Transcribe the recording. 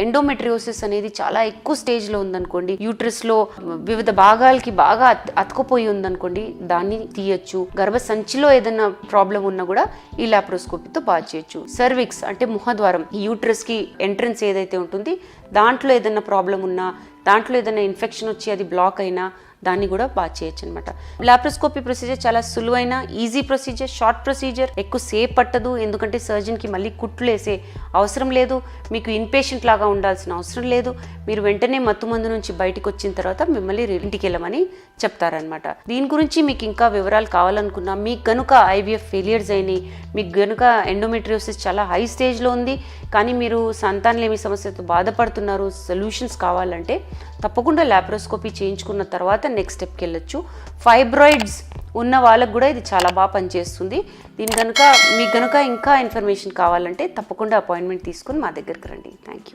Endometriosis అనేది చాలా ఎక్కువ స్టేజ్లో ఉందనుకోండి, యూట్రస్లో వివిధ భాగాలకి బాగా అతుకుపోయి ఉందనుకోండి, దాన్ని తీయచ్చు. గర్భసంచిలో ఏదైనా ప్రాబ్లం ఉన్నా కూడా ఈ లాప్రోస్కోపీతో బాగా చేయొచ్చు. సర్విక్స్ అంటే ముఖద్వారం, ఈ యూట్రస్కి ఎంట్రన్స్ ఏదైతే ఉంటుంది దాంట్లో ఏదైనా ప్రాబ్లం ఉన్నా, దాంట్లో ఏదైనా ఇన్ఫెక్షన్ వచ్చి అది బ్లాక్ అయినా దాన్ని కూడా బాగా చేయొచ్చు అనమాట. లాప్రోస్కోపీ ప్రొసీజర్ చాలా సులువైన ఈజీ ప్రొసీజర్, షార్ట్ ప్రొసీజర్, ఎక్కువ సేపు పట్టదు. ఎందుకంటే సర్జన్కి మళ్ళీ కుట్లు వేసే అవసరం లేదు, మీకు ఇన్పేషెంట్ లాగా ఉండాల్సిన అవసరం లేదు. మీరు వెంటనే మత్తుమందు నుంచి బయటకు వచ్చిన తర్వాత మిమ్మల్ని ఇంటికి వెళ్ళమని చెప్తారనమాట. దీని గురించి మీకు ఇంకా వివరాలు కావాలనుకున్నా, మీకు గనుక ఐవీఎఫ్ ఫెయిలియర్స్ అయినాయి, మీకు గనుక ఎండోమెట్రియోసిస్ చాలా హై స్టేజ్లో ఉంది, కానీ మీరు సంతానలేమి సమస్యతో బాధపడుతున్నారు, సొల్యూషన్స్ కావాలంటే తప్పకుండా లాప్రోస్కోపీ చేయించుకున్న తర్వాత నెక్స్ట్ స్టెప్కి వెళ్ళొచ్చు. ఫైబ్రాయిడ్స్ ఉన్న వాళ్ళకు కూడా ఇది చాలా బాగా పనిచేస్తుంది. దీని కనుక మీకు కనుక ఇంకా ఇన్ఫర్మేషన్ కావాలంటే తప్పకుండా అపాయింట్మెంట్ తీసుకుని మా దగ్గరికి రండి. Thank you.